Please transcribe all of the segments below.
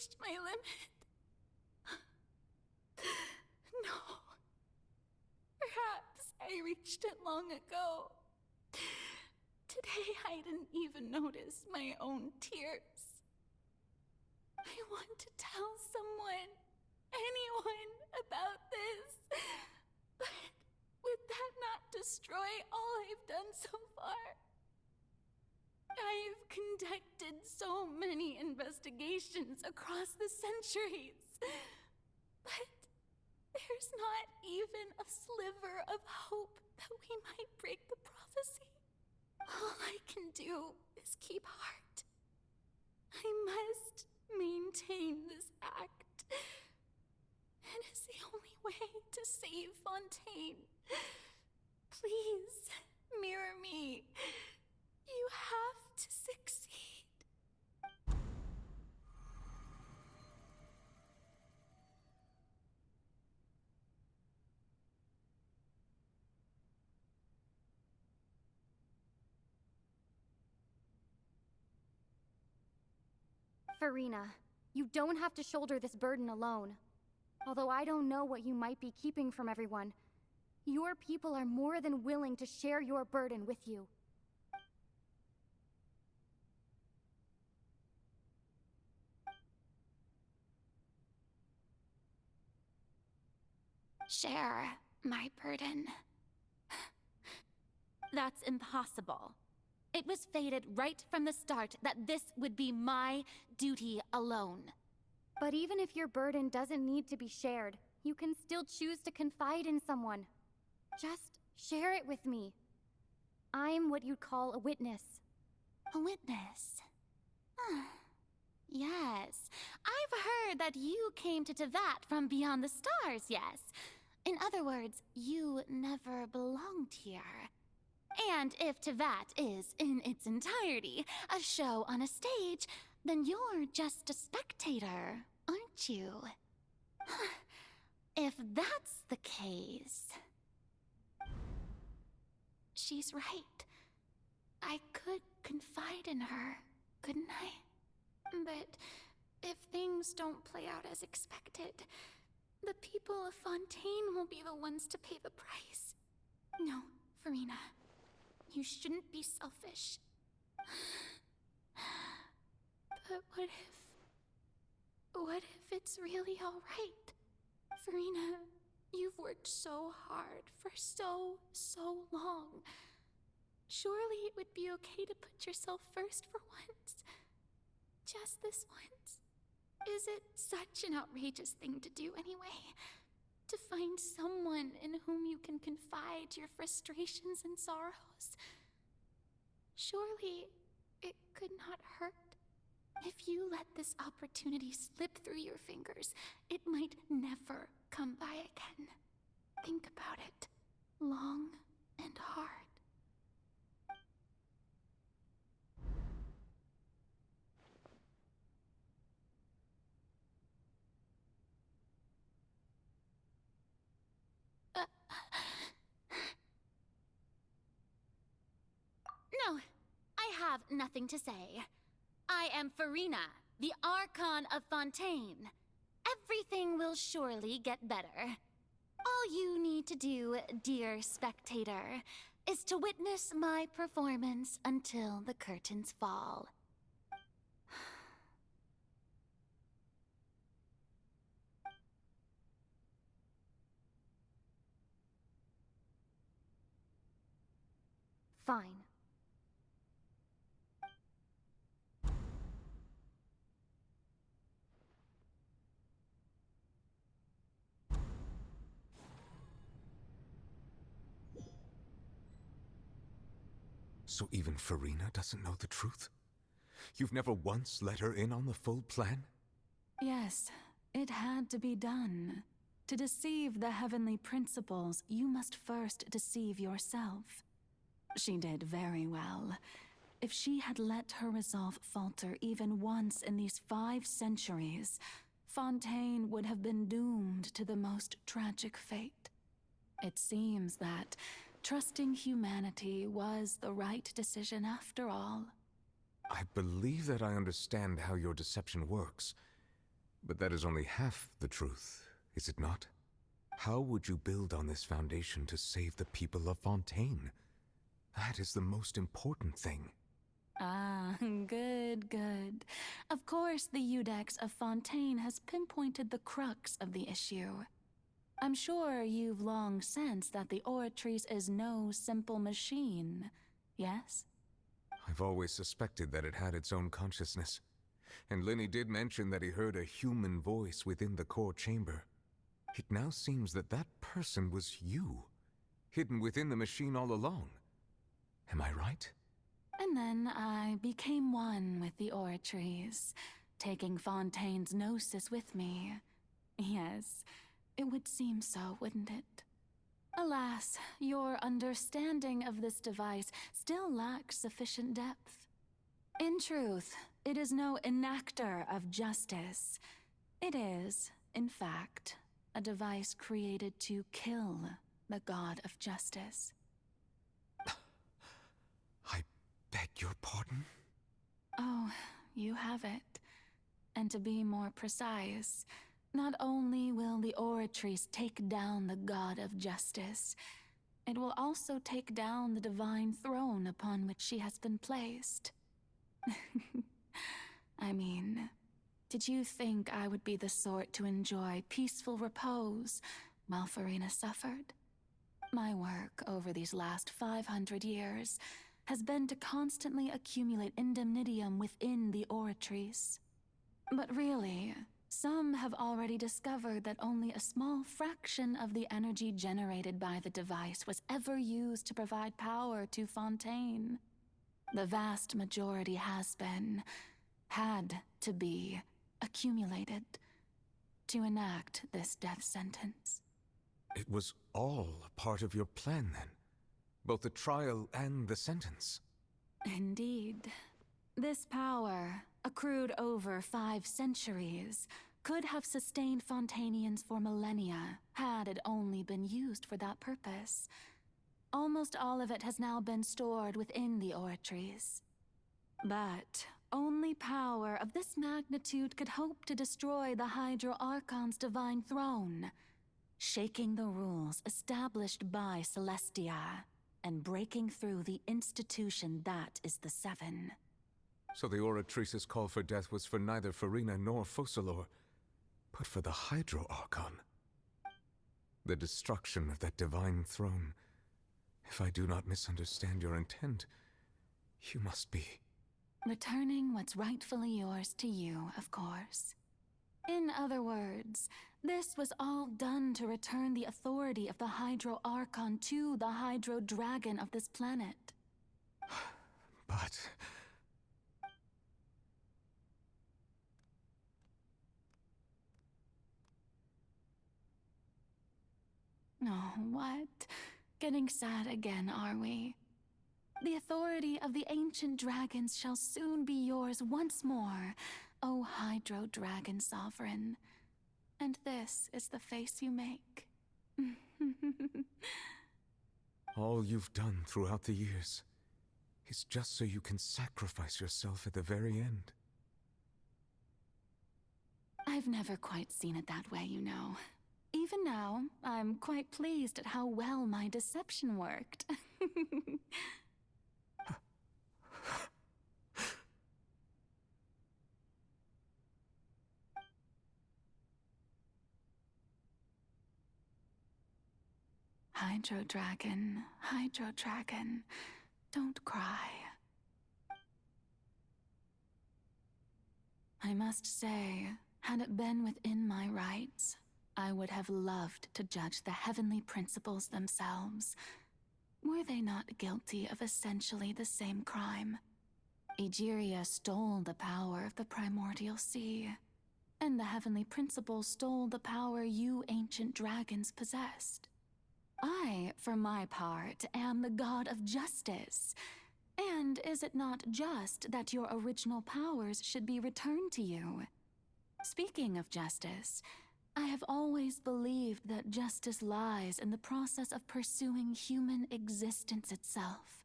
reached my limit. No. Perhaps I reached it long ago. Today I didn't even notice my own tears. I want to tell someone, anyone, about this. But would that not destroy all I've done so far? I've conducted so many investigations across the centuries. But there's not even a sliver of hope that we might break the prophecy. All I can do is keep heart. I must maintain this act. It is the only way to save Fontaine. Please, mirror me. You have to succeed. Farina, you don't have to shoulder this burden alone. Although I don't know what you might be keeping from everyone, your people are more than willing to share your burden with you. Share my burden. That's impossible. It was fated right from the start that this would be my duty alone. But even if your burden doesn't need to be shared, you can still choose to confide in someone. Just share it with me. I'm what you'd call a witness. A witness? Yes, I've heard that you came to Tevat from beyond the stars, yes. In other words, you never belonged here. And if Tevat is, in its entirety, a show on a stage, then you're just a spectator, aren't you? If that's the case... She's right. I could confide in her, couldn't I? But if things don't play out as expected, the people of Fontaine will be the ones to pay the price. No, Farina. You shouldn't be selfish. But what if it's really all right? Farina, you've worked so hard for so long. Surely it would be okay to put yourself first for once. Just this once. Is it such an outrageous thing to do anyway? To find someone in whom you can confide your frustrations and sorrows? Surely it could not hurt. If you let this opportunity slip through your fingers, it might never come by again. Think about it long and hard. No, I have nothing to say. I am Farina, the Archon of Fontaine. Everything will surely get better. All you need to do, dear spectator, is to witness my performance until the curtains fall. Fine. So even Farina doesn't know the truth? You've never once let her in on the full plan? Yes, it had to be done. To deceive the heavenly principles, you must first deceive yourself. She did very well. If she had let her resolve falter even once in these 5 centuries, Fontaine would have been doomed to the most tragic fate. It seems that trusting humanity was the right decision after all. I believe that I understand how your deception works. But that is only half the truth, is it not? How would you build on this foundation to save the people of Fontaine? That is the most important thing. Ah, good, good. Of course, the Iudex of Fontaine has pinpointed the crux of the issue. I'm sure you've long sensed that the Oratrice is no simple machine, yes? I've always suspected that it had its own consciousness. And Lenny did mention that he heard a human voice within the core chamber. It now seems that that person was you, hidden within the machine all along. Am I right? And then I became one with the Oratrice, taking Fontaine's gnosis with me. Yes, it would seem so, wouldn't it? Alas, your understanding of this device still lacks sufficient depth. In truth, it is no enactor of justice. It is, in fact, a device created to kill the god of justice. I beg your pardon? Oh, you have it. And to be more precise, not only will the Oratrice take down the god of justice, it will also take down the divine throne upon which she has been placed. I mean, did you think I would be the sort to enjoy peaceful repose while Farina suffered? My work over these last 500 years has been to constantly accumulate indemnitium within the Oratrice. But really, some have already discovered that only a small fraction of the energy generated by the device was ever used to provide power to Fontaine. The vast majority had to be, accumulated to enact this death sentence. It was all a part of your plan, then? Both the trial and the sentence? Indeed. This power, accrued over 5 centuries, could have sustained Fontainians for millennia, had it only been used for that purpose. Almost all of it has now been stored within the Oratrice. But only power of this magnitude could hope to destroy the Hydro Archon's divine throne, shaking the rules established by Celestia, and breaking through the institution that is the Seven. So the Oratrice's call for death was for neither Farina nor Focalor, but for the Hydro Archon. The destruction of that divine throne. If I do not misunderstand your intent, you must be... Returning what's rightfully yours to you, of course. In other words, this was all done to return the authority of the Hydro Archon to the Hydro Dragon of this planet. But... Oh, what? Getting sad again, are we? The authority of the ancient dragons shall soon be yours once more, O Hydro Dragon Sovereign. And this is the face you make. all you've done throughout the years is just so you can sacrifice yourself at the very end. I've never quite seen it that way, you know. Even now, I'm quite pleased at how well my deception worked. Hydro Dragon, don't cry. I must say, had it been within my rights, I would have loved to judge the heavenly principles themselves. Were they not guilty of essentially the same crime? Egeria stole the power of the primordial sea, and the heavenly principles stole the power you ancient dragons possessed. I, for my part, am the god of justice. And is it not just that your original powers should be returned to you? Speaking of justice, I have always believed that justice lies in the process of pursuing human existence itself.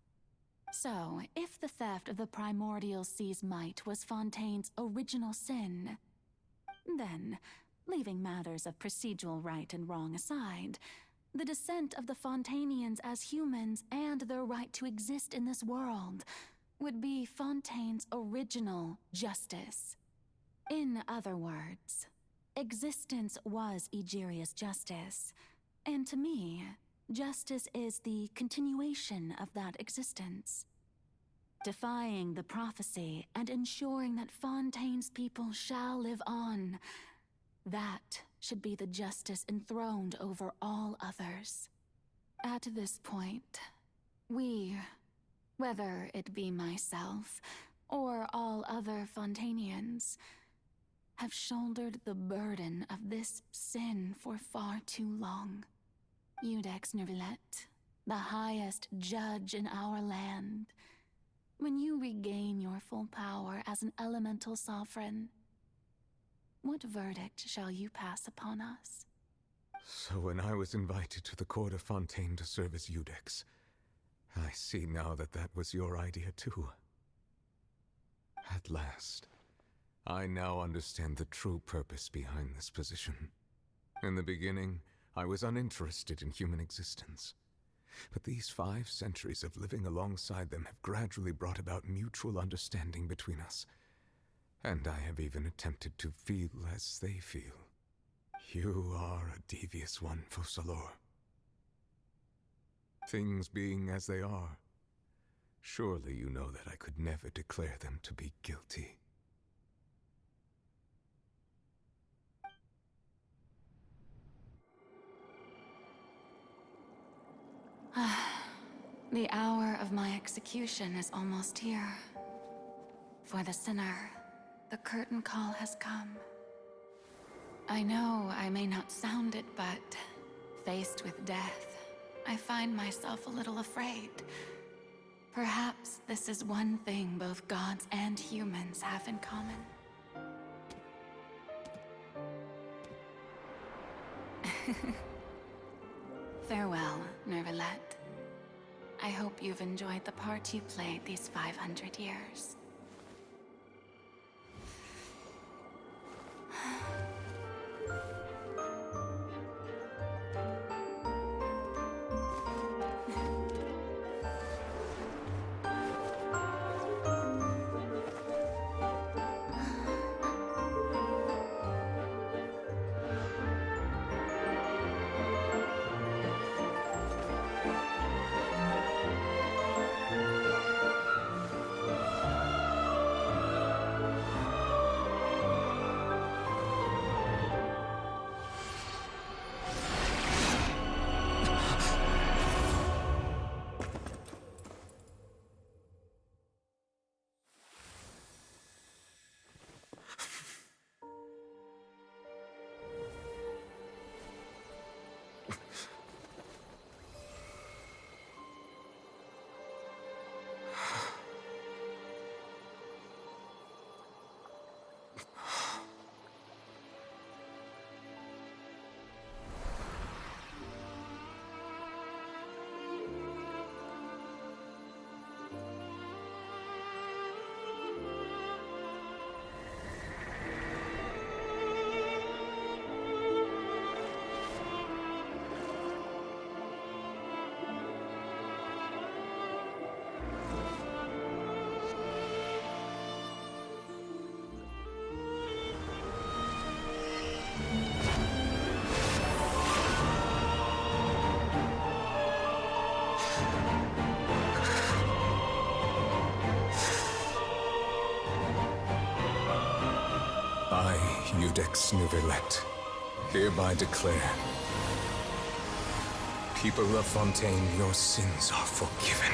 So, if the theft of the primordial sea's might was Fontaine's original sin, Then, leaving matters of procedural right and wrong aside, the descent of the Fontainians as humans and their right to exist in this world would be Fontaine's original justice. In other words, existence was Egeria's justice, and to me, justice is the continuation of that existence. Defying the prophecy and ensuring that Fontaine's people shall live on, that should be the justice enthroned over all others. At this point, we, whether it be myself or all other Fontainians, have shouldered the burden of this sin for far too long. Iudex Nervillet, the highest judge in our land, when you regain your full power as an elemental sovereign, what verdict shall you pass upon us? So when I was invited to the court of Fontaine to serve as Iudex, I see now that that was your idea too. At last, I now understand the true purpose behind this position. In the beginning, I was uninterested in human existence. But these 5 centuries of living alongside them have gradually brought about mutual understanding between us. And I have even attempted to feel as they feel. You are a devious one, Focalors. Things being as they are, surely you know that I could never declare them to be guilty. The hour of my execution is almost here. For the sinner, the curtain call has come. I know I may not sound it, but faced with death, I find myself a little afraid. Perhaps this is one thing both gods and humans have in common. Farewell, Nervillet. I hope you've enjoyed the part you played these 500 years. I, Iudex Nervillet, hereby declare, people of Fontaine, your sins are forgiven.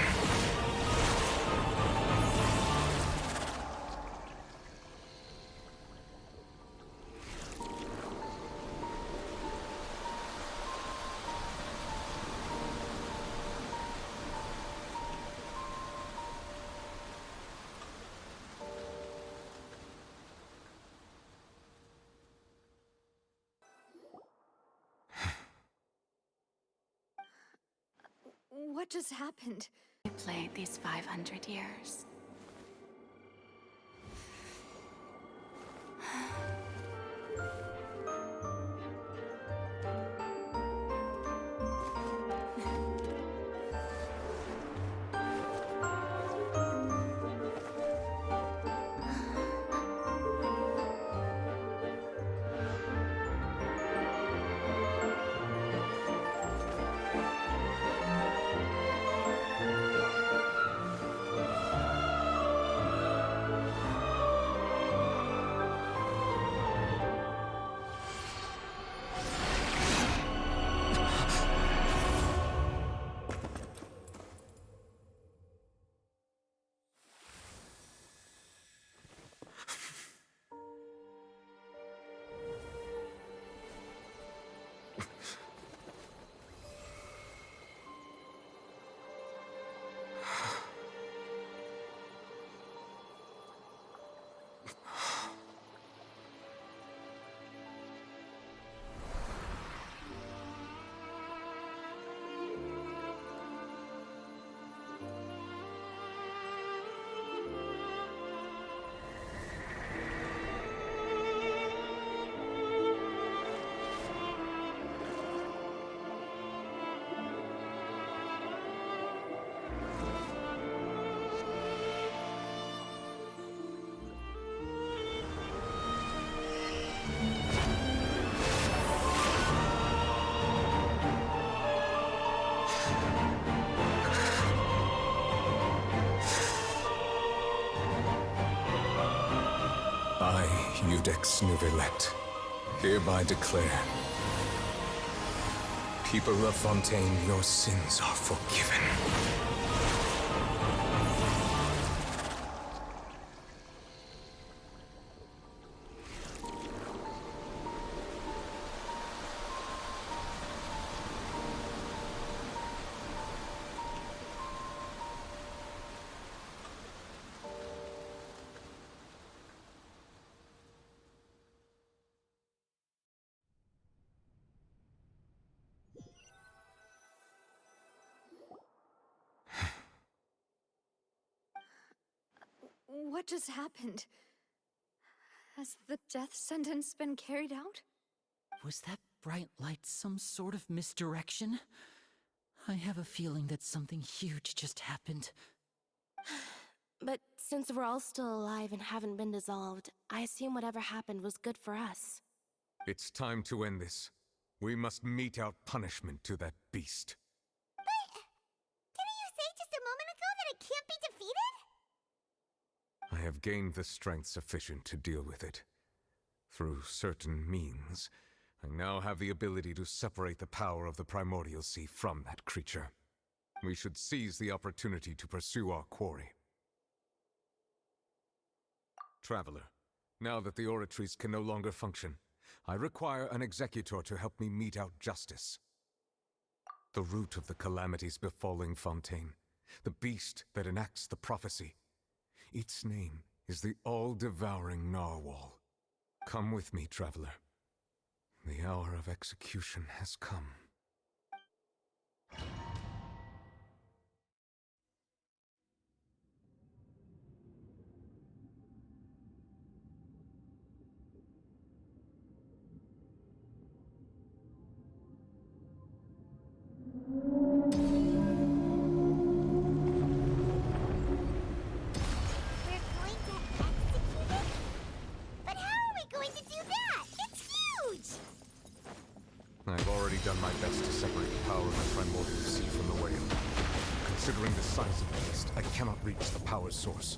What just happened? I played these 500 years. Judex Nuvelet, hereby declare, people of Fontaine, your sins are forgiven. What just happened? Has the death sentence been carried out? Was that bright light some sort of misdirection? I have a feeling that something huge just happened. But since we're all still alive and haven't been dissolved, I assume whatever happened was good for us. It's time to end this. We must mete out punishment to that beast. Didn't you say just a moment ago that it can't be defeated? I have gained the strength sufficient to deal with it. Through certain means, I now have the ability to separate the power of the Primordial Sea from that creature. We should seize the opportunity to pursue our quarry. Traveler, now that the oratories can no longer function, I require an executor to help me mete out justice. The root of the calamities befalling Fontaine, the beast that enacts the prophecy. Its name is the all-devouring Narwhal. Come with me, traveler. The hour of execution has come. We're going to execute it? But how are we going to do that? It's huge! I've already done my best to separate the power of the Primordial Sea from the whale. Considering the size of the beast, I cannot reach the power source.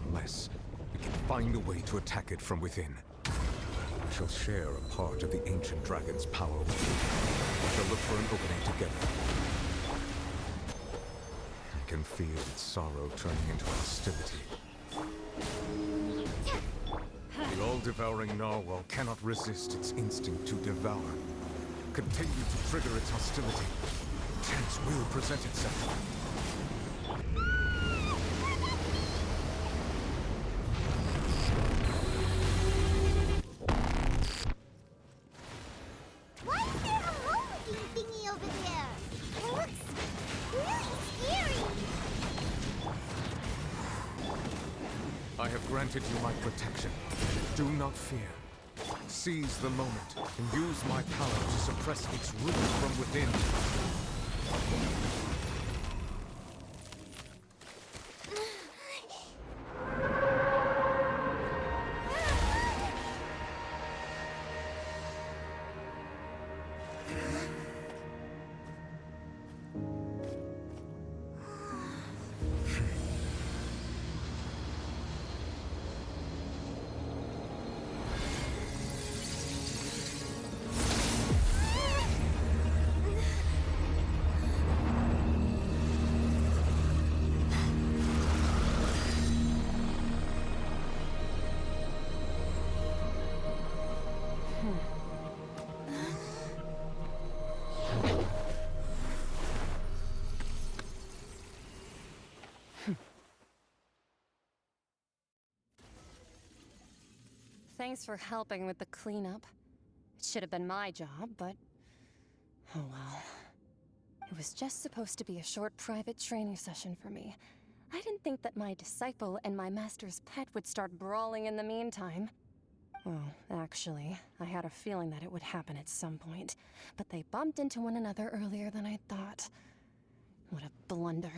Unless we can find a way to attack it from within. We shall share a part of the ancient dragon's power with it. We shall look for an opening together. I can feel its sorrow turning into hostility. The all-devouring narwhal cannot resist its instinct to devour. Continue to trigger its hostility. Chance will present itself. Why is there a hole-looking thingy over there? It looks really scary! I have granted you my protection. Do not fear. Seize the moment and use my power to suppress its roots from within. Thanks for helping with the cleanup. It should have been my job, but... oh well. It was just supposed to be a short private training session for me. I didn't think that my disciple and my master's pet would start brawling in the meantime. Well, actually, I had a feeling that it would happen at some point, but they bumped into one another earlier than I thought. What a blunder.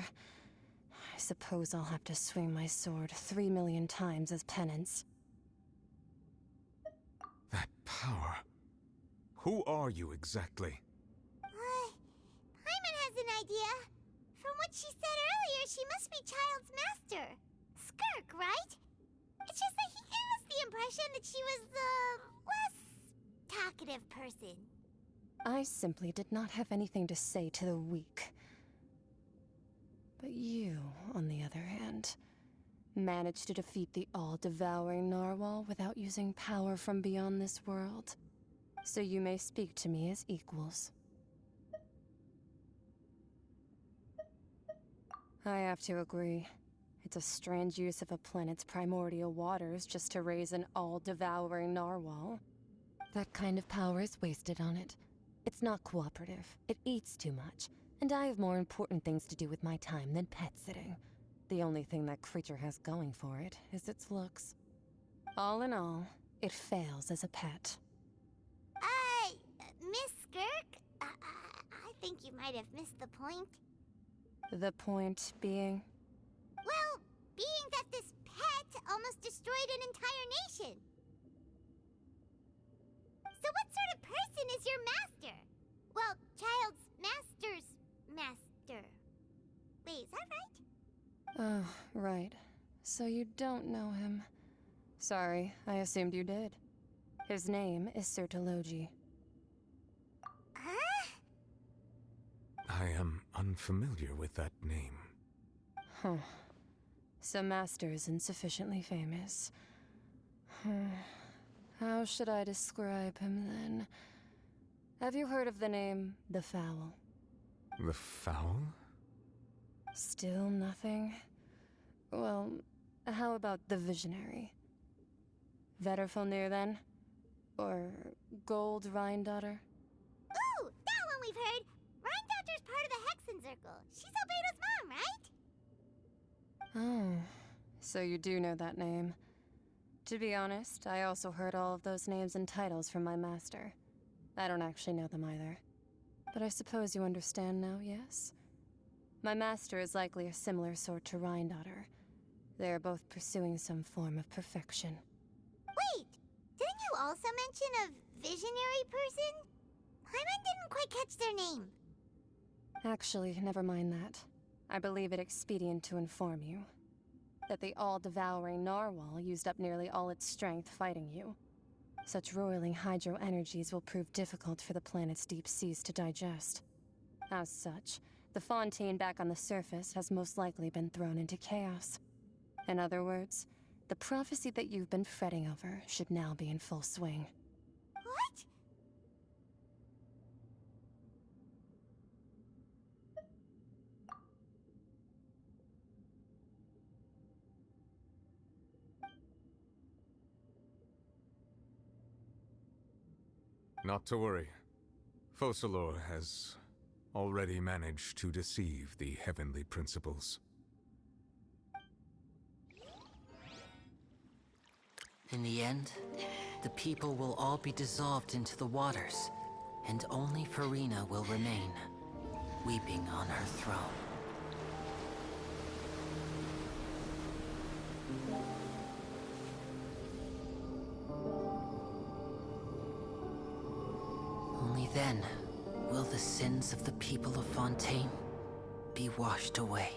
I suppose I'll have to swing my sword 3 million times as penance. That power. Who are you exactly? Paimon has an idea. From what she said earlier, she must be Child's master. Skirk, right? It's just that he gave us the impression that she was the less talkative person. I simply did not have anything to say to the weak. But you, on the other hand, managed to defeat the all-devouring narwhal without using power from beyond this world. So you may speak to me as equals. I have to agree. It's a strange use of a planet's primordial waters just to raise an all-devouring narwhal. That kind of power is wasted on it. It's not cooperative. It eats too much. And I have more important things to do with my time than pet sitting. The only thing that creature has going for it is its looks. All in all, it fails as a pet. Miss Skirk? I think you might have missed the point. The point being? Well, being that this pet almost destroyed an entire nation. So what sort of person is your master? Well, child's master's master. Wait, is that right? Oh, right. So you don't know him. Sorry, I assumed you did. His name is Sir Taloji. Huh? I am unfamiliar with that name. Huh. So Master isn't sufficiently famous. How should I describe him then? Have you heard of the name The Fowl? The Fowl? Still nothing? Well, how about the Visionary? Vetterfulnir then? Or Gold Rhine-Daughter? Ooh, that one we've heard. Rhine-Daughter's part of the Hexen Circle. She's Albedo's mom, right? Oh, so you do know that name. To be honest, I also heard all of those names and titles from my master. I don't actually know them either. But I suppose you understand now, yes? My master is likely a similar sort to Rhine-Daughter. They are both pursuing some form of perfection. Wait, didn't you also mention a visionary person? Hyman didn't quite catch their name. Actually, never mind that. I believe it expedient to inform you that the all-devouring narwhal used up nearly all its strength fighting you. Such roiling hydro energies will prove difficult for the planet's deep seas to digest. As such, the Fontaine back on the surface has most likely been thrown into chaos. In other words, the prophecy that you've been fretting over should now be in full swing. What? Not to worry. Focalor has already managed to deceive the heavenly principles. In the end, the people will all be dissolved into the waters, and only Farina will remain, weeping on her throne. Only then will the sins of the people of Fontaine be washed away.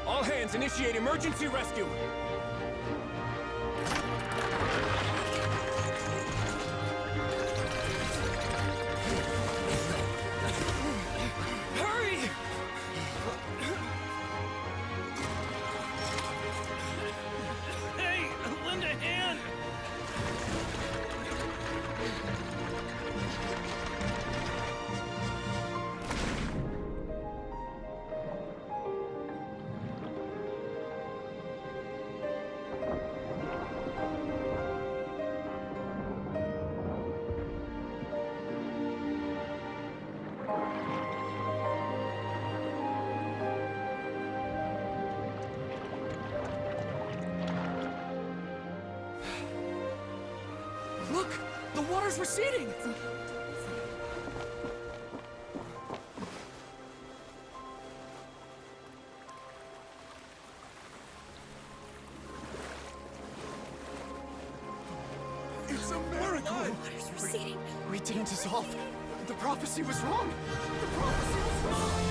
All hands, initiate emergency rescue! Hurry! Look! The water's receding! It's a miracle! Water's receding. We didn't dissolve. The prophecy was wrong. The prophecy was wrong.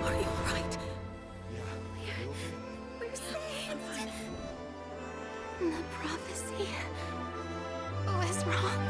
Are you alright? Yeah. We're saved. The prophecy was wrong.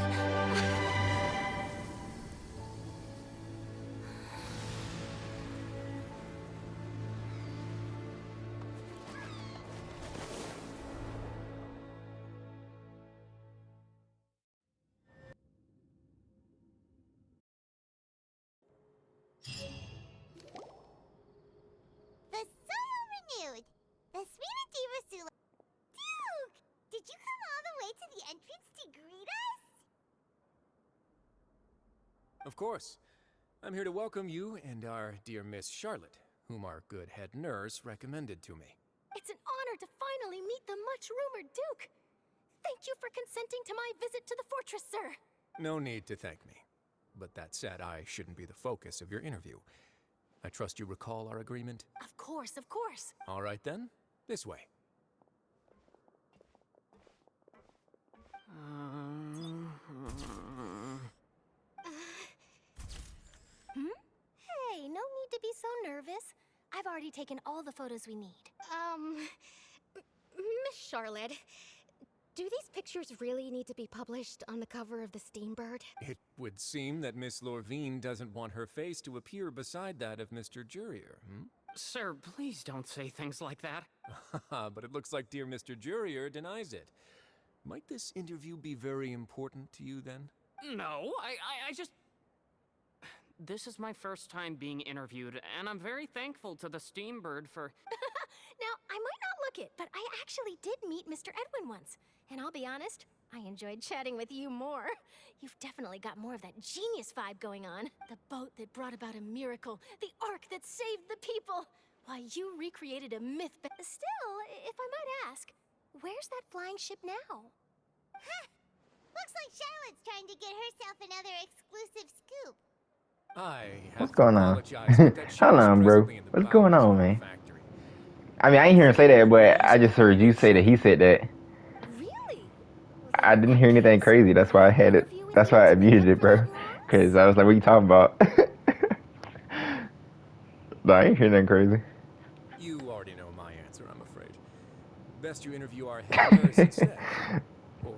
The soil renewed. The Sweet Diva. Duke! Did you come all the way to the entrance to greet us? Of course. I'm here to welcome you and our dear Miss Charlotte, whom our good head nurse recommended to me. It's an honor to finally meet the much-rumored Duke. Thank you for consenting to my visit to the fortress, sir. No need to thank me. But that said, I shouldn't be the focus of your interview. I trust you recall our agreement? Of course, of course. All right then, this way. Hey, no need to be so nervous. I've already taken all the photos we need. Miss Charlotte, do these pictures really need to be published on the cover of the Steambird? It would seem that Miss Lorvine doesn't want her face to appear beside that of Mr. Jurier, Sir, please don't say things like that. But it looks like dear Mr. Jurier denies it. Might this interview be very important to you then? No, I just... This is my first time being interviewed, and I'm very thankful to the Steambird for... Now, I might not look it, but I actually did meet Mr. Edwin once. And I'll be honest, I enjoyed chatting with you more. You've definitely got more of that genius vibe going on. The boat that brought about a miracle, the ark that saved the people. Why, you recreated a myth. Still, if I might ask, where's that flying ship now? Huh. Looks like Charlotte's trying to get herself another exclusive scoop. I have What's going on? apologize, but that ship Hold is on, bro. presently in the What's going bowels on, of our man? factory. I mean, I ain't hear him say that, but I just heard you say that he said that. Really? I didn't hear anything crazy. That's why I had it. That's why I muted it, bro. Cause I was like, "What you talking about?" No, I ain't hear nothing crazy. You already know my answer, I'm afraid. Best you interview our head nurse instead.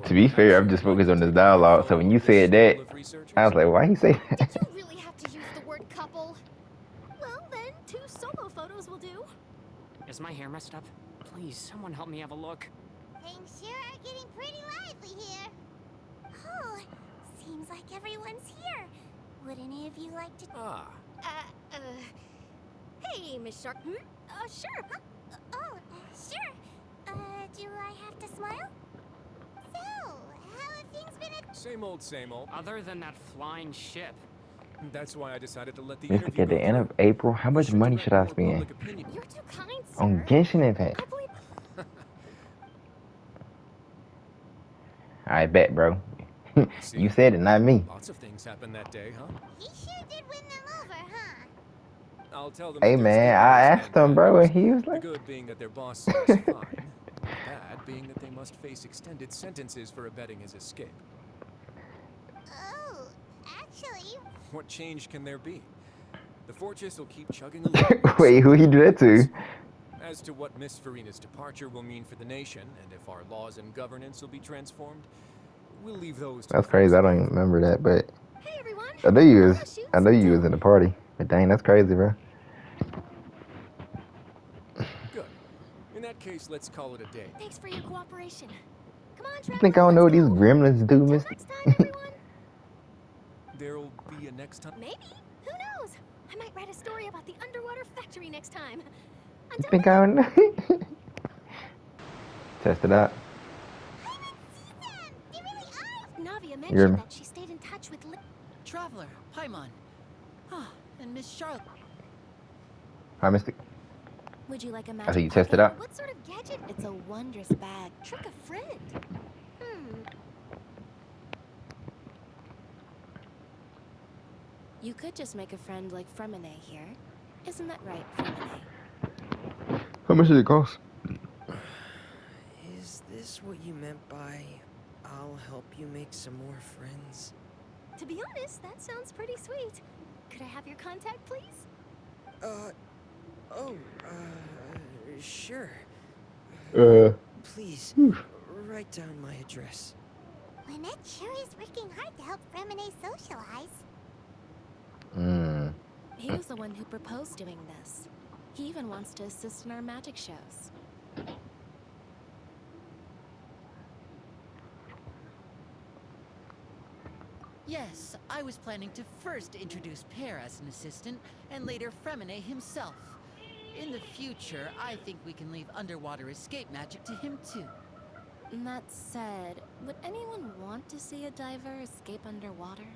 To be fair, I'm just focused on this dialogue. So when you said that, I was like, "Why he say that?" Did you really have to use the word couple? Well, then, 2 solo photos will do. Is my hair messed up? Please, someone help me have a look. Things sure are getting pretty lively here. Oh, seems like everyone's here. Would any of you like to... Hey, Miss Shark. Sure. Sure. Do I have to smile? So, how have things been at... Same old, same old. Other than that flying ship. That's why I decided to let the It's interview like at the end of April. How much money should I spend You're too kind, sir. on Genshin Impact? I believe... I bet, bro. You said it, not me. Lots of things happened that day, huh? He sure did win them over, huh? I'll tell them. Hey, that their man, standards I stand asked him, bro, high. and he was The like, good being that their boss seems fine. The bad being that they must face extended sentences for abetting his escape. Oh, actually... What change can there be? The fortress will keep chugging along. "Wait, who he do that to?" As to what Miss Farina's departure will mean for the nation, and if our laws and governance will be transformed, we'll leave those to That's the crazy. I don't folks even remember that, but Hey, everyone. I know you I'm was. gonna shoot I know some you was dope. in the party. But dang, that's crazy, bro. Good. In that case, let's call it a day. Thanks for your cooperation. Come on, You Trevor. think I don't know what let's these go. gremlins do, Till Miss? next time, everyone. There'll be a next time. Maybe. Who knows? I might write a story about the underwater factory next time. You Until think I then, don't know? Test it out. mentioned that she stayed in touch with Traveler, Paimon. Ah, and Miss Charlotte. Hi, Mystic. Would you like a I magic think you tested pocket? out. What sort of gadget? It's a wondrous bag. Trick a friend. You could just make a friend like Fremine here. Isn't that right, Fremine? How much does it cost? Is this what you meant by I'll help you make some more friends? To be honest, that sounds pretty sweet. Could I have your contact, please? Sure. Please, write down my address. Lynette sure is working hard to help Fremine socialize. He was the one who proposed doing this. He even wants to assist in our magic shows. Yes, I was planning to first introduce Pear as an assistant, and later Fremine himself. In the future, I think we can leave underwater escape magic to him too. That said, would anyone want to see a diver escape underwater?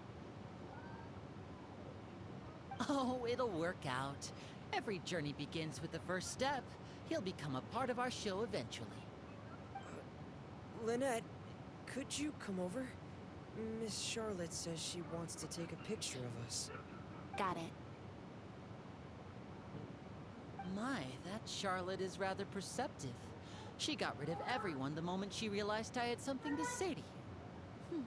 Oh, it'll work out. Every journey begins with the first step. He'll become a part of our show eventually. Lynette, could you come over? Miss Charlotte says she wants to take a picture of us. Got it. My, that Charlotte is rather perceptive. She got rid of everyone the moment she realized I had something to say to you.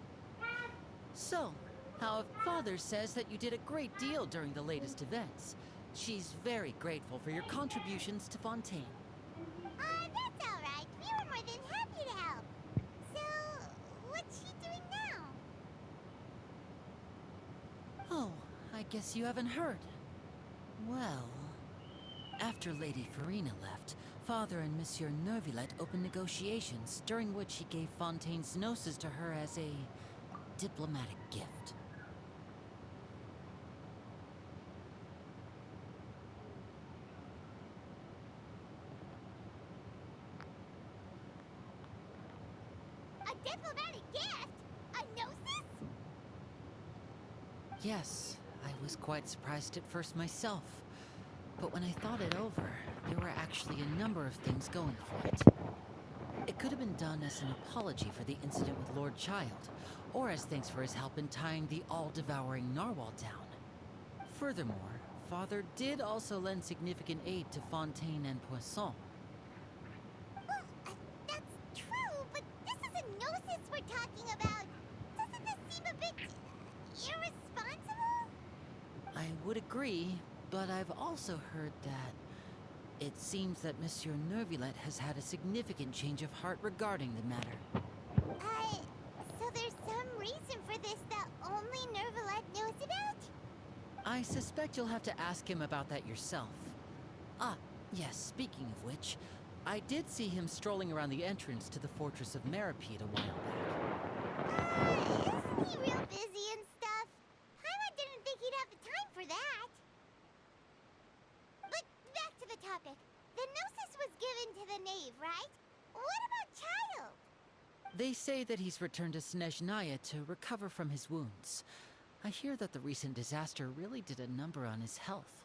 So, how if Father says that you did a great deal during the latest events? She's very grateful for your contributions to Fontaine. That's alright. We were more than happy to help. So, what's she doing now? Oh, I guess you haven't heard. Well, after Lady Farina left, Father and Monsieur Neuvillette opened negotiations, during which he gave Fontaine's gnosis to her as a diplomatic gift. A diplomatic gift? A gnosis? Yes, I was quite surprised at first myself. But when I thought it over, there were actually a number of things going for it. It could have been done as an apology for the incident with Lord Child, or as thanks for his help in tying the all-devouring narwhal down. Furthermore, Father did also lend significant aid to Fontaine and Poisson. Well, that's true, but this is a gnosis we're talking about. Doesn't this seem a bit irresponsible? I would agree, but I've also heard that it seems that Monsieur Neuvillette has had a significant change of heart regarding the matter. So there's some reason for this that only Neuvillette knows about? I suspect you'll have to ask him about that yourself. Ah, yes, speaking of which, I did see him strolling around the entrance to the Fortress of Meripede a while back. Isn't he real busy and stuff? Paimon didn't think he'd have the time for that. But back to the topic. The gnosis was given to the knave, right? What about Child? They say that he's returned to Snezhnaya to recover from his wounds. I hear that the recent disaster really did a number on his health.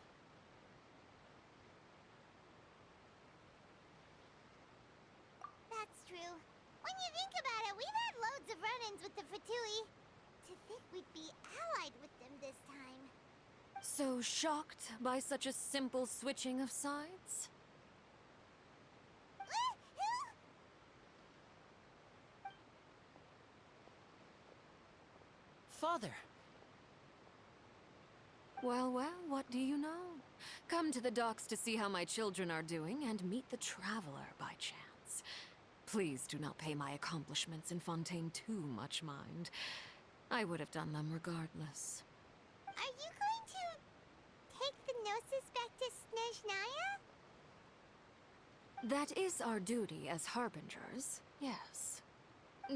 That's true. When you think about it, we've had loads of run-ins with the Fatui. To think we'd be allied with them this time. So shocked by such a simple switching of sides? Father! Well, what do you know? Come to the docks to see how my children are doing and meet the Traveler by chance. Please do not pay my accomplishments in Fontaine too much mind. I would have done them regardless. Are you going to take the gnosis back to Snezhnaya? That is our duty as harbingers, yes.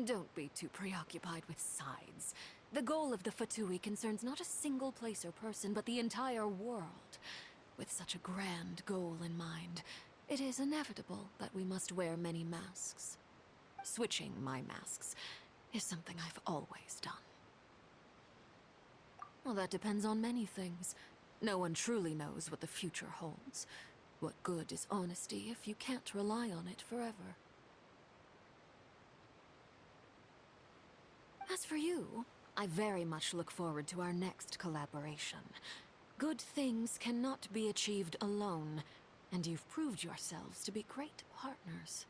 Don't be too preoccupied with sides. The goal of the Fatui concerns not a single place or person, but the entire world. With such a grand goal in mind, it is inevitable that we must wear many masks. Switching my masks is something I've always done. Well, that depends on many things. No one truly knows what the future holds. What good is honesty if you can't rely on it forever? As for you, I very much look forward to our next collaboration. Good things cannot be achieved alone, and you've proved yourselves to be great partners.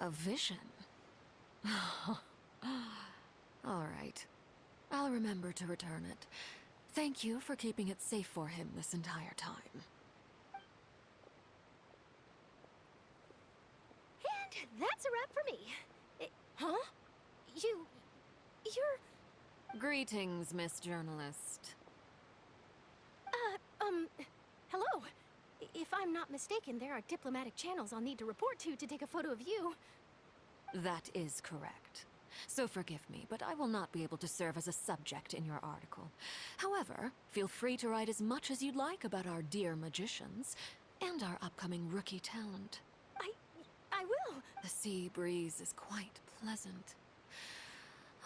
A vision? All right. I'll remember to return it. Thank you for keeping it safe for him this entire time. And that's a wrap for me. Huh? You're... Greetings, Miss Journalist. Hello. If I'm not mistaken, there are diplomatic channels I'll need to report to take a photo of you. That is correct. So forgive me, but I will not be able to serve as a subject in your article. However, feel free to write as much as you'd like about our dear magicians and our upcoming rookie talent. I will. The sea breeze is quite pleasant.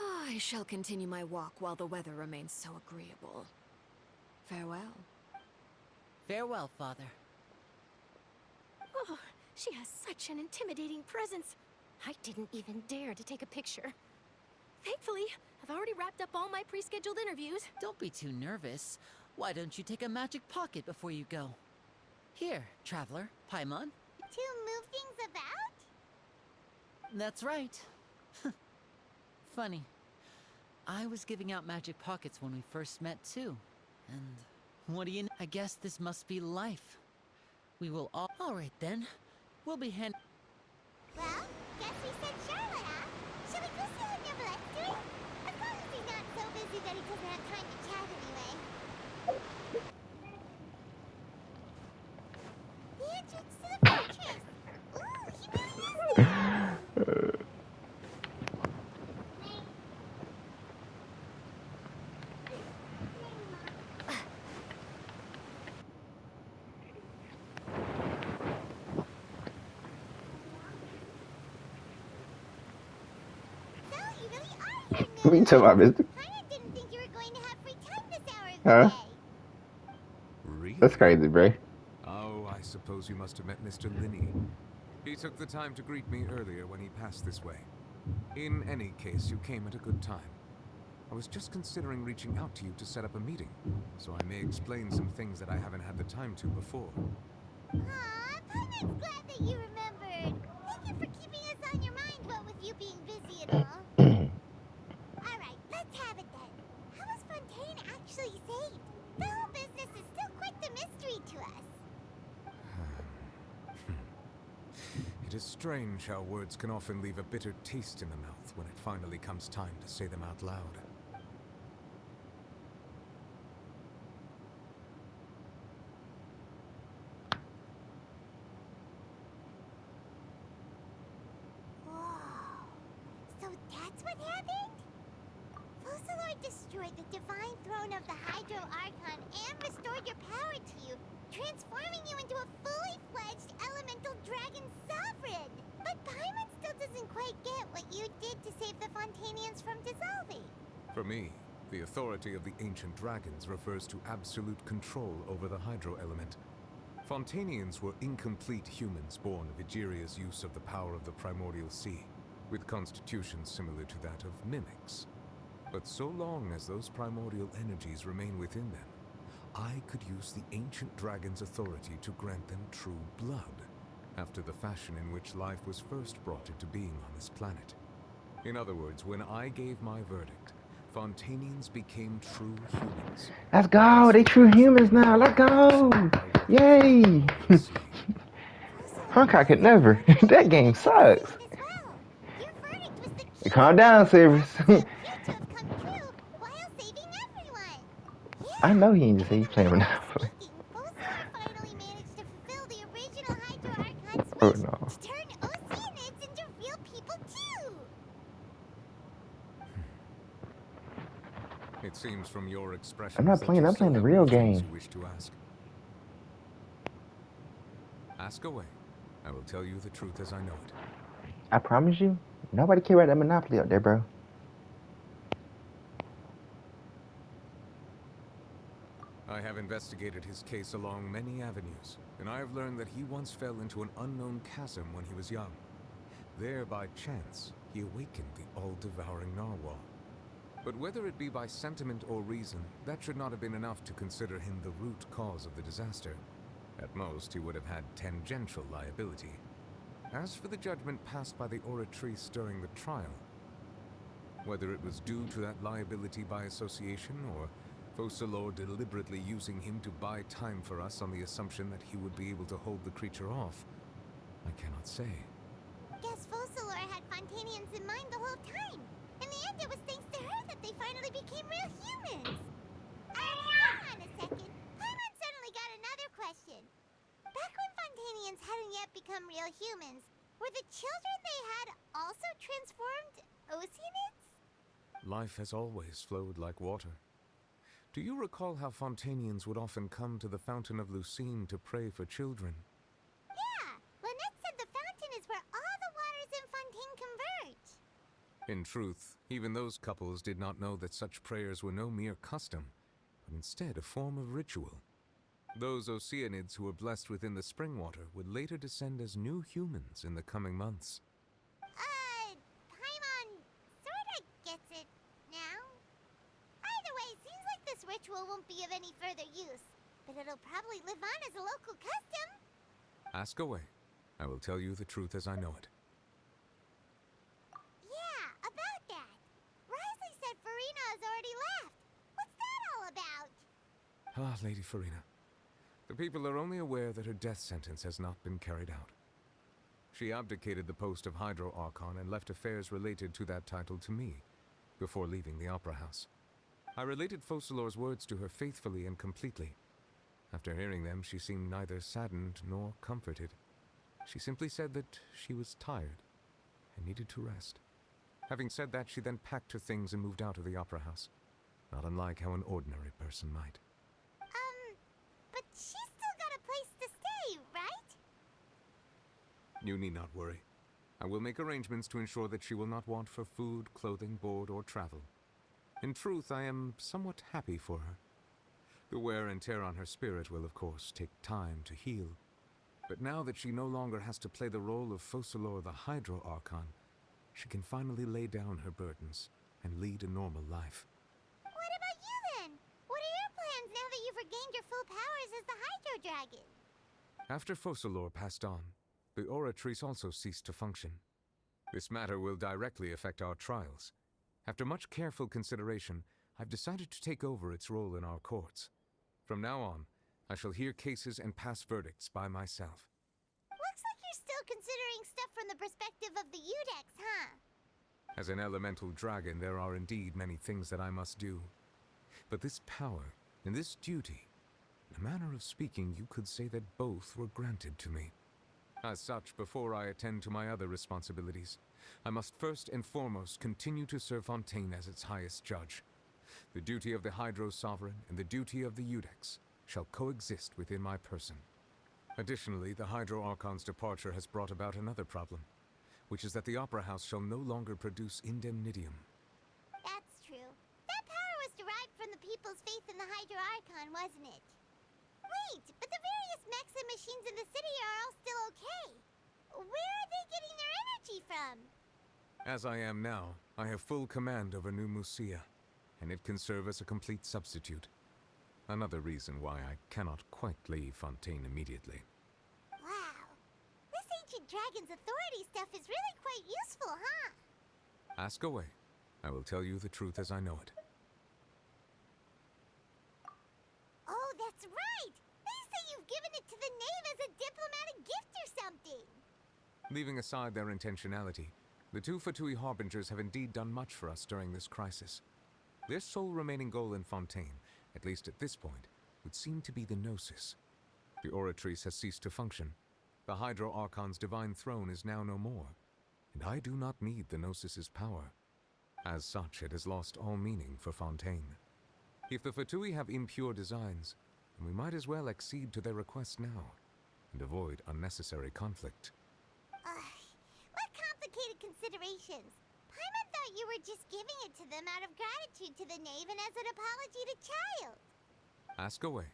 I shall continue my walk while the weather remains so agreeable. Farewell. Farewell, Father. Oh, she has such an intimidating presence. I didn't even dare to take a picture. Thankfully, I've already wrapped up all my pre-scheduled interviews. Don't be too nervous. Why don't you take a magic pocket before you go? Here, traveler, Paimon. To move things about? That's right. Funny. I was giving out magic pockets when we first met, too. And what do you know? I guess this must be life. We will all... Alright then. We'll be Well, guess we sent Charlotte off. Shall we go see what Neverlett's doing? Of course he's not so busy that he doesn't have time to chat anyway. The entrance to the fortress! Ooh, he really is there! What are you talking about, mister? I didn't think you were going to have free time this hour of Huh? the day. Really? That's crazy, bro. Oh, I suppose you must have met Mr. Linney. He took the time to greet me earlier when he passed this way. In any case, you came at a good time. I was just considering reaching out to you to set up a meeting, so I may explain some things that I haven't had the time to before. Aw, Paimon's glad that you remembered. Thank you for keeping us on your mind, what with you being busy and all. Alright, let's have it then. How was Fontaine actually saved? The whole business is still quite the mystery to us. It is strange how words can often leave a bitter taste in the mouth when it finally comes time to say them out loud. Whoa. So that's what happened? Focalor destroyed the divine throne of the Hydro Archon and restored your power to you, transforming you into a fully fledged elemental dragon sovereign. But Paimon still doesn't quite get what you did to save the Fontanians from dissolving. For me, the authority of the ancient dragons refers to absolute control over the hydro element. Fontanians were incomplete humans born of Egeria's use of the power of the primordial sea, with constitutions similar to that of mimics. But so long as those primordial energies remain within them, I could use the ancient dragon's authority to grant them true blood, after the fashion in which life was first brought into being on this planet. In other words, when I gave my verdict, Fontanians became true humans. Let's go. They true humans now. Let's go. Yay. Hancock could never. That game sucks. Your verdict was the key Calm down, Severus. to have come true while saving everyone. I know he ain't just say he's playing Monopoly. Focalor finally managed to fulfill the original Hydro Archon's Oh wish no. to turn Oceanids into real people too. It seems from your expression. I'm not playing, I'm playing the real game. You wish to ask. Ask away. I will tell you the truth as I know it. I promise you, nobody care about that Monopoly up there, bro. I have investigated his case along many avenues, and I have learned that he once fell into an unknown chasm when he was young. There, by chance, he awakened the all-devouring narwhal. But whether it be by sentiment or reason, that should not have been enough to consider him the root cause of the disaster. At most, he would have had tangential liability. As for the judgment passed by the oratrice during the trial, whether it was due to that liability by association, or Focalor deliberately using him to buy time for us on the assumption that he would be able to hold the creature off, I cannot say. Guess Focalor had Fontanians in mind the whole time. In the end, it was thanks to her that they finally became real humans. Hang on a second. Paimon suddenly got another question. Back when Fontanians hadn't yet become real humans, were the children they had also transformed Oceanids? Life has always flowed like water. Do you recall how Fontanians would often come to the Fountain of Lucine to pray for children? Yeah, Lynette said the fountain is where all the waters in Fontaine converge. In truth, even those couples did not know that such prayers were no mere custom, but instead a form of ritual. Those Oceanids who were blessed within the spring water would later descend as new humans in the coming months. Paimon sorta gets it now. Either way, it seems like this ritual won't be of any further use, but it'll probably live on as a local custom. Ask away. I will tell you the truth as I know it. Yeah, about that. Risley said Farina has already left. What's that all about? Ah, Lady Farina. The people are only aware that her death sentence has not been carried out. She abdicated the post of Hydro Archon and left affairs related to that title to me, before leaving the Opera House. I related Focalor's words to her faithfully and completely. After hearing them, she seemed neither saddened nor comforted. She simply said that she was tired and needed to rest. Having said that, she then packed her things and moved out of the Opera House, not unlike how an ordinary person might. But she's still got a place to stay, right? You need not worry. I will make arrangements to ensure that she will not want for food, clothing, board, or travel. In truth, I am somewhat happy for her. The wear and tear on her spirit will, of course, take time to heal. But now that she no longer has to play the role of Focalor the Hydro Archon, she can finally lay down her burdens and lead a normal life. What about you then? What are your plans now that you've regained your full powers as the Hydro Dragon? After Focalor passed on, the Oratrice also ceased to function. This matter will directly affect our trials. After much careful consideration, I've decided to take over its role in our courts. From now on, I shall hear cases and pass verdicts by myself. Looks like you're still considering stuff from the perspective of the Udex, huh? As an elemental dragon, there are indeed many things that I must do. But this power and this duty, in a manner of speaking, you could say that both were granted to me. As such, before I attend to my other responsibilities, I must first and foremost continue to serve Fontaine as its highest judge. The duty of the Hydro Sovereign and the duty of the Udex shall coexist within my person. Additionally, the Hydro Archon's departure has brought about another problem, which is that the Opera House shall no longer produce indemnitium. That's true. That power was derived from the people's faith in the Hydro Archon, wasn't it? Wait, but the various mechs and machines in the city are all still okay. Where are they getting their energy from? As I am now, I have full command over New Musia, and it can serve as a complete substitute. Another reason why I cannot quite leave Fontaine immediately. Wow. This ancient dragon's authority stuff is really quite useful, huh? Ask away. I will tell you the truth as I know it. Oh, that's right! They say you've given it to the knave as a diplomatic gift or something! Leaving aside their intentionality, the two Fatui Harbingers have indeed done much for us during this crisis. Their sole remaining goal in Fontaine, at least at this point, would seem to be the Gnosis. The Oratrice has ceased to function. The Hydro Archon's divine throne is now no more, and I do not need the Gnosis's power. As such, it has lost all meaning for Fontaine. If the Fatui have impure designs, then we might as well accede to their request now, and avoid unnecessary conflict. What complicated considerations. Paimon thought you were just giving it to them out of gratitude to the knave and as an apology to Child. Ask away.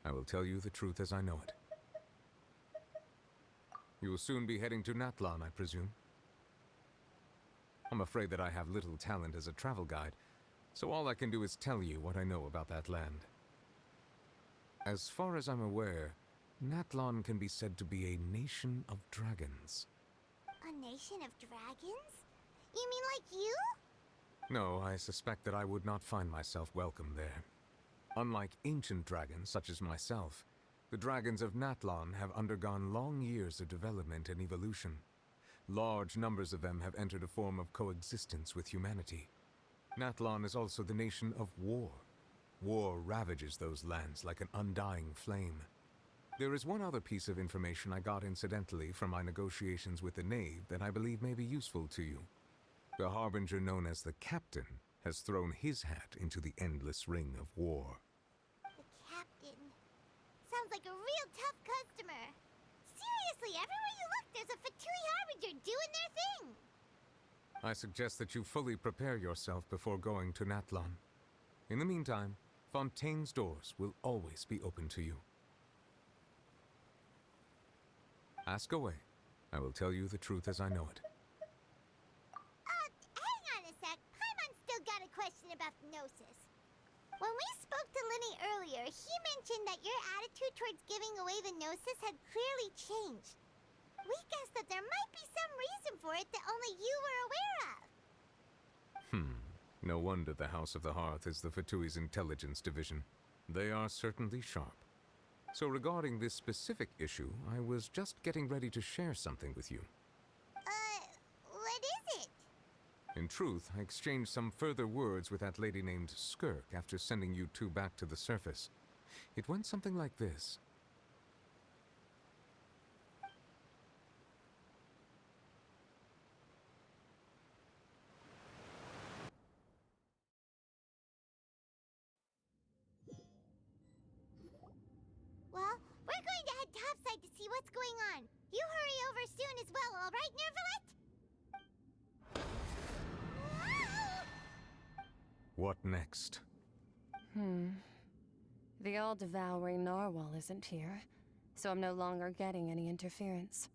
I will tell you the truth as I know it. You will soon be heading to Natlan, I presume? I'm afraid that I have little talent as a travel guide, so all I can do is tell you what I know about that land. As far as I'm aware, Natlan can be said to be a nation of dragons. A nation of dragons? You mean like you? No, I suspect that I would not find myself welcome there. Unlike ancient dragons such as myself, the dragons of Natlan have undergone long years of development and evolution. Large numbers of them have entered a form of coexistence with humanity. Natlan is also the nation of war. War ravages those lands like an undying flame. There is one other piece of information I got incidentally from my negotiations with the knave that I believe may be useful to you. The harbinger known as the Captain has thrown his hat into the endless ring of war. The Captain. Sounds like a real tough customer. Seriously, everywhere you look, there's a Fatui harbinger doing their thing. I suggest that you fully prepare yourself before going to Natlan. In the meantime, Fontaine's doors will always be open to you. Ask away. I will tell you the truth as I know it. Hang on a sec. Paimon's still got a question about the Gnosis. When we spoke to Linny earlier, he mentioned that your attitude towards giving away the Gnosis had clearly changed. We guessed that there might be some reason for it that only you were aware of. No wonder the House of the Hearth is the Fatui's intelligence division. They are certainly sharp. So regarding this specific issue, I was just getting ready to share something with you. What is it? In truth, I exchanged some further words with that lady named Skirk after sending you two back to the surface. It went something like this. Well, we're going to head topside to see what's going on. You hurry over soon as well, all right, Nervalet? What next? The all-devouring narwhal isn't here, so I'm no longer getting any interference.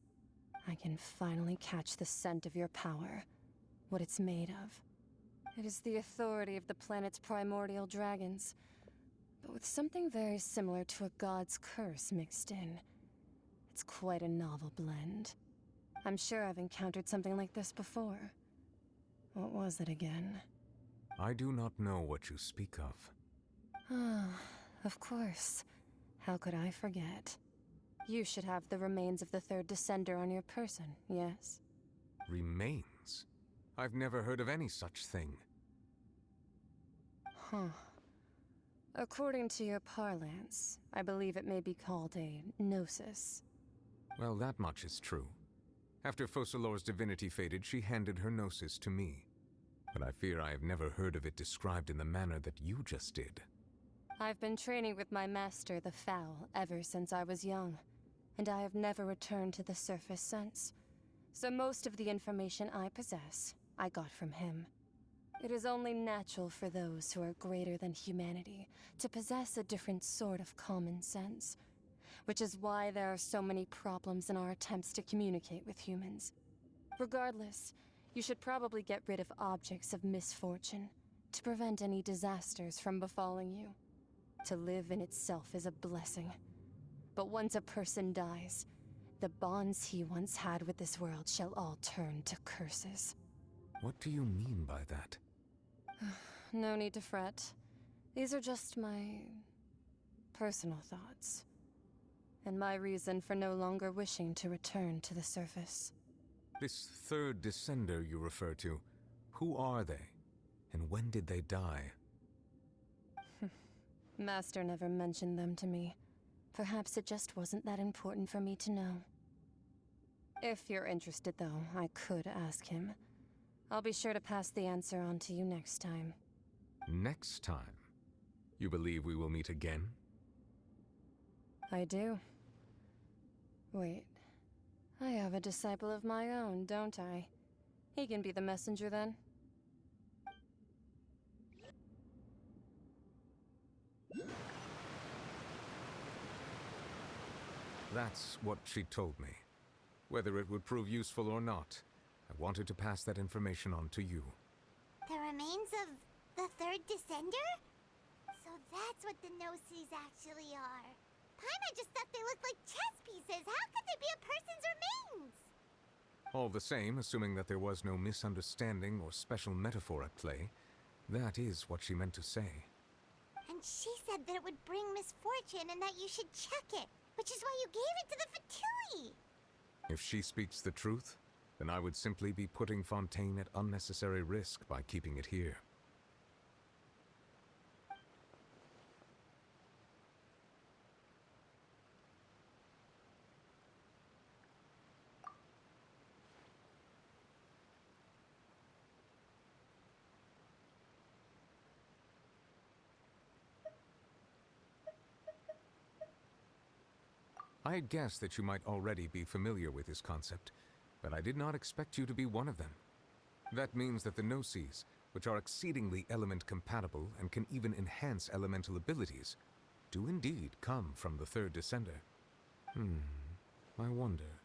I can finally catch the scent of your power, what it's made of. It is the authority of the planet's primordial dragons, but with something very similar to a god's curse mixed in. It's quite a novel blend. I'm sure I've encountered something like this before. What was it again? I do not know what you speak of. Ah, of course. How could I forget? You should have the remains of the third descender on your person, yes? Remains? I've never heard of any such thing. Huh. According to your parlance, I believe it may be called a gnosis. Well, that much is true. After Focalor's divinity faded, she handed her gnosis to me. But I fear I have never heard of it described in the manner that you just did. I've been training with my master, the Foul, ever since I was young, and I have never returned to the surface since. So most of the information I possess, I got from him. It is only natural for those who are greater than humanity to possess a different sort of common sense, which is why there are so many problems in our attempts to communicate with humans. Regardless, you should probably get rid of objects of misfortune to prevent any disasters from befalling you. To live in itself is a blessing. But once a person dies, the bonds he once had with this world shall all turn to curses. What do you mean by that? No need to fret. These are just my personal thoughts, and my reason for no longer wishing to return to the surface. This third descender you refer to, who are they? And when did they die? Master never mentioned them to me. Perhaps it just wasn't that important for me to know. If you're interested, though, I could ask him. I'll be sure to pass the answer on to you next time. Next time? You believe we will meet again? I do. Wait. I have a disciple of my own, don't I? He can be the messenger then. That's what she told me. Whether it would prove useful or not, I wanted to pass that information on to you. The remains of the third descender? So that's what the Gnosis actually are. Paimon just thought they looked like chess pieces. How could they be a person's remains? All the same, assuming that there was no misunderstanding or special metaphor at play, that is what she meant to say. And she said that it would bring misfortune and that you should check it, which is why you gave it to the Fatui. If she speaks the truth, then I would simply be putting Fontaine at unnecessary risk by keeping it here. I had guessed that you might already be familiar with this concept, but I did not expect you to be one of them. That means that the Gnosis, which are exceedingly element-compatible and can even enhance elemental abilities, do indeed come from the third descender. I wonder,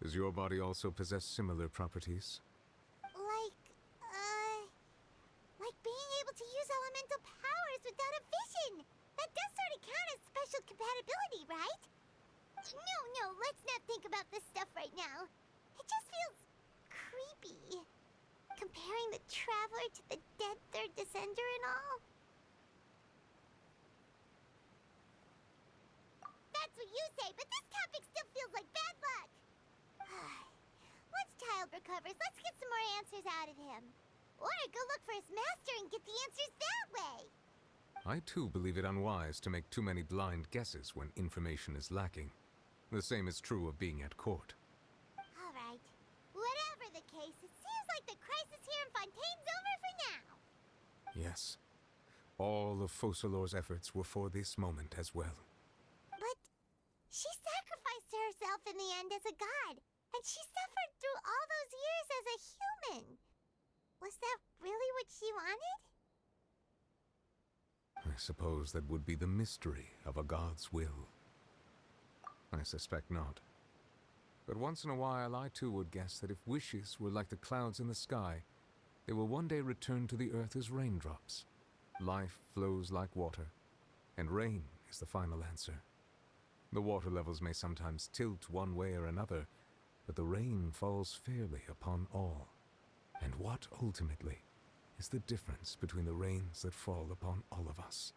does your body also possess similar properties? Like being able to use elemental powers without a vision. That does sort of count as special compatibility, right? No, let's not think about this stuff right now. It just feels creepy. Comparing the Traveler to the dead third descender and all. That's what you say, but this topic still feels like bad luck. Once Child recovers, let's get some more answers out of him. Or go look for his master and get the answers that way. I too believe it unwise to make too many blind guesses when information is lacking. The same is true of being at court. All right. Whatever the case, it seems like the crisis here in Fontaine's over for now. Yes. All of Focalor's efforts were for this moment as well. But she sacrificed herself in the end as a god, and she suffered through all those years as a human. Was that really what she wanted? I suppose that would be the mystery of a god's will. I suspect not. But once in a while, I too would guess that if wishes were like the clouds in the sky, they will one day return to the earth as raindrops. Life flows like water, and rain is the final answer. The water levels may sometimes tilt one way or another, but the rain falls fairly upon all. And what, ultimately, is the difference between the rains that fall upon all of us?